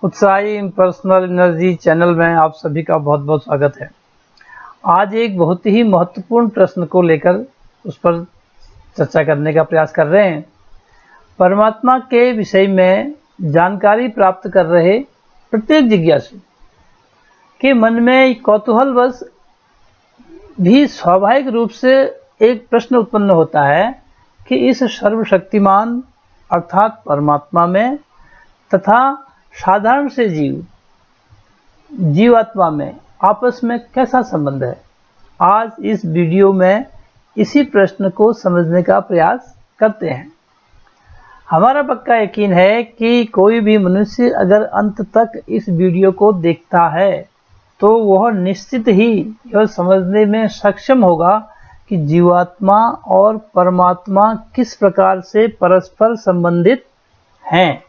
उत्साही personal energy channel में आप सभी का बहुत बहुत स्वागत है। आज एक बहुत ही महत्वपूर्ण प्रश्न को लेकर उस पर चर्चा करने का प्रयास कर रहे हैं। परमात्मा के विषय में जानकारी प्राप्त कर रहे प्रत्येक जिज्ञासु के मन में कौतूहलवश भी स्वाभाविक रूप से एक प्रश्न उत्पन्न होता है कि इस सर्वशक्तिमान अर्थात परमात्मा में तथा साधारण से जीवात्मा में आपस में कैसा संबंध है। आज इस वीडियो में इसी प्रश्न को समझने का प्रयास करते हैं। हमारा पक्का यकीन है कि कोई भी मनुष्य अगर अंत तक इस वीडियो को देखता है तो वह निश्चित ही यह समझने में सक्षम होगा कि जीवात्मा और परमात्मा किस प्रकार से परस्पर संबंधित हैं।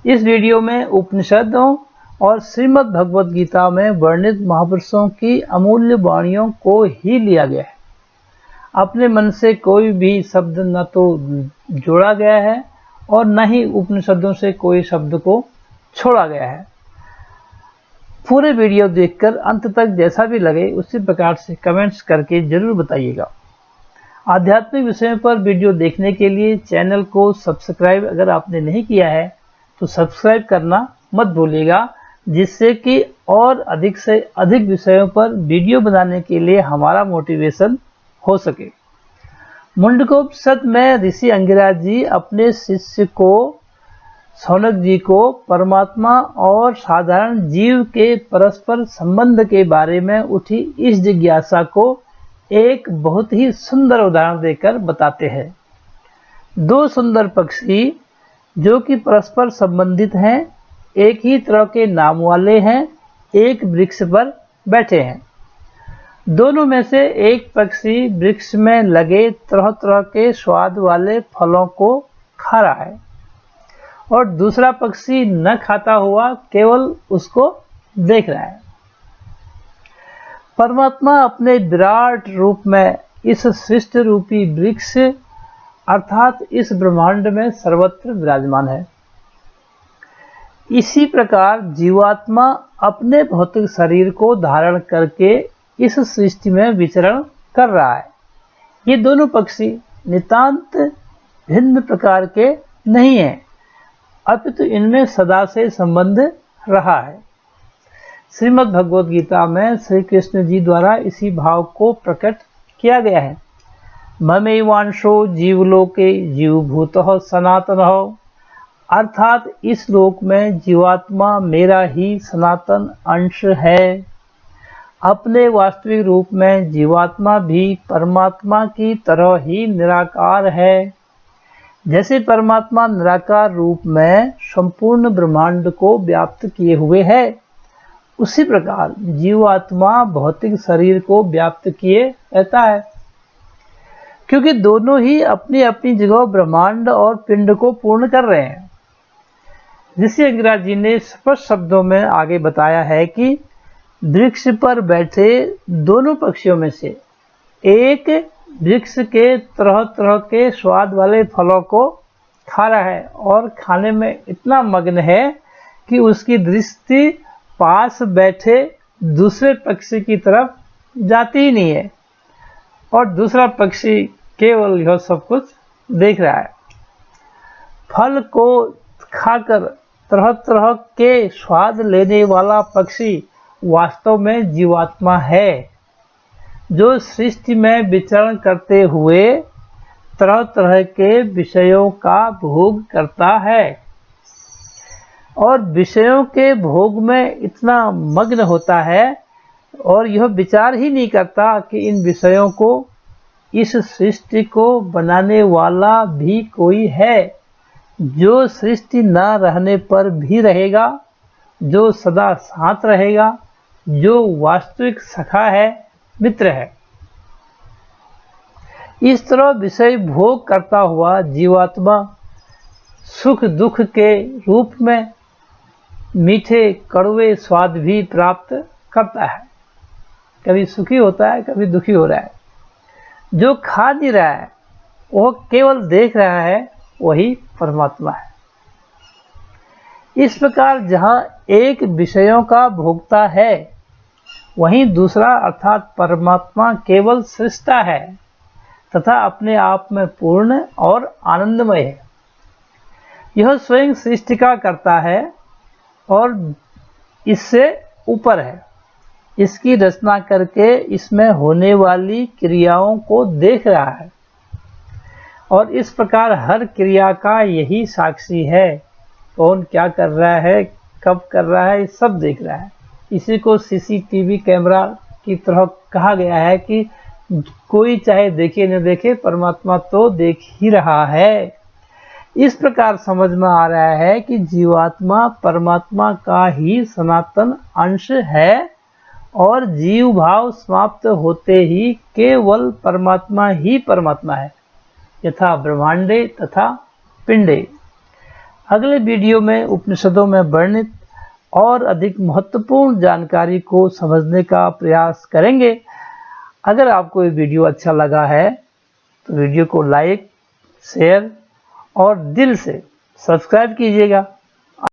इस वीडियो में उपनिषदों और श्रीमद् भगवद गीता में वर्णित महापुरुषों की अमूल्य वाणियों को ही लिया गया है। अपने मन से कोई भी शब्द न तो जोड़ा गया है और न ही उपनिषदों से कोई शब्द को छोड़ा गया है। पूरे वीडियो देखकर अंत तक जैसा भी लगे उसी प्रकार से कमेंट्स करके जरूर बताइएगा। आध्यात्मिक विषयों पर वीडियो देखने के लिए चैनल को सब्सक्राइब अगर आपने नहीं किया है तो सब्सक्राइब करना मत भूलिएगा, जिससे कि और अधिक से अधिक विषयों पर वीडियो बनाने के लिए हमारा मोटिवेशन हो सके। मुंडकोपनिषद में ऋषि अंगिराज जी अपने शिष्य को शौनक जी को परमात्मा और साधारण जीव के परस्पर संबंध के बारे में उठी इस जिज्ञासा को एक बहुत ही सुंदर उदाहरण देकर बताते हैं। दो सुंदर पक्षी जो कि परस्पर संबंधित हैं, एक ही तरह के नाम वाले हैं, एक वृक्ष पर बैठे हैं। दोनों में से एक पक्षी वृक्ष में लगे तरह तरह के स्वाद वाले फलों को खा रहा है और दूसरा पक्षी न खाता हुआ केवल उसको देख रहा है। परमात्मा अपने विराट रूप में इस सृष्टि रूपी वृक्ष अर्थात इस ब्रह्मांड में सर्वत्र विराजमान है। इसी प्रकार जीवात्मा अपने भौतिक शरीर को धारण करके इस सृष्टि में विचरण कर रहा है। ये दोनों पक्षी नितांत भिन्न प्रकार के नहीं हैं, अपितु इनमें सदा से संबंध रहा है। श्रीमद् भगवद गीता में श्री कृष्ण जी द्वारा इसी भाव को प्रकट किया गया है। ममेवांशो जीवलोके जीवभूतः सनातनः, अर्थात इस लोक में जीवात्मा मेरा ही सनातन अंश है। अपने वास्तविक रूप में जीवात्मा भी परमात्मा की तरह ही निराकार है। जैसे परमात्मा निराकार रूप में संपूर्ण ब्रह्मांड को व्याप्त किए हुए है, उसी प्रकार जीवात्मा भौतिक शरीर को व्याप्त किए रहता है, क्योंकि दोनों ही अपनी अपनी जगह ब्रह्मांड और पिंड को पूर्ण कर रहे हैं। ऋषि अंगिराज जी ने स्पष्ट शब्दों में आगे बताया है कि वृक्ष पर बैठे दोनों पक्षियों में से एक वृक्ष के तरह तरह के स्वाद वाले फलों को खा रहा है और खाने में इतना मग्न है कि उसकी दृष्टि पास बैठे दूसरे पक्षी की तरफ जाती ही नहीं है और दूसरा पक्षी केवल यह सब कुछ देख रहा है। फल को खाकर तरह तरह के स्वाद लेने वाला पक्षी वास्तव में जीवात्मा है, जो सृष्टि में विचरण करते हुए तरह तरह के विषयों का भोग करता है और विषयों के भोग में इतना मग्न होता है और यह विचार ही नहीं करता कि इन विषयों को, इस सृष्टि को बनाने वाला भी कोई है, जो सृष्टि न रहने पर भी रहेगा, जो सदा साथ रहेगा, जो वास्तविक सखा है, मित्र है। इस तरह विषय भोग करता हुआ जीवात्मा सुख दुख के रूप में मीठे कड़वे स्वाद भी प्राप्त करता है। कभी सुखी होता है, कभी दुखी हो रहा है। जो खा नहीं रहा है वो केवल देख रहा है, वही परमात्मा है। इस प्रकार जहाँ एक विषयों का भोक्ता है, वहीं दूसरा अर्थात परमात्मा केवल सृष्टा है तथा अपने आप में पूर्ण और आनंदमय है। यह स्वयं सृष्टि का करता है और इससे ऊपर है। इसकी रचना करके इसमें होने वाली क्रियाओं को देख रहा है और इस प्रकार हर क्रिया का यही साक्षी है। कौन क्या कर रहा है, कब कर रहा है, सब देख रहा है। इसी को सीसीटीवी कैमरा की तरह कहा गया है कि कोई चाहे देखे न देखे, परमात्मा तो देख ही रहा है। इस प्रकार समझ में आ रहा है कि जीवात्मा परमात्मा का ही सनातन अंश है और जीव भाव समाप्त होते ही केवल परमात्मा ही परमात्मा है, यथा ब्रह्मांडे तथा पिंडे। अगले वीडियो में उपनिषदों में वर्णित और अधिक महत्वपूर्ण जानकारी को समझने का प्रयास करेंगे। अगर आपको ये वीडियो अच्छा लगा है तो वीडियो को लाइक, शेयर और दिल से सब्सक्राइब कीजिएगा।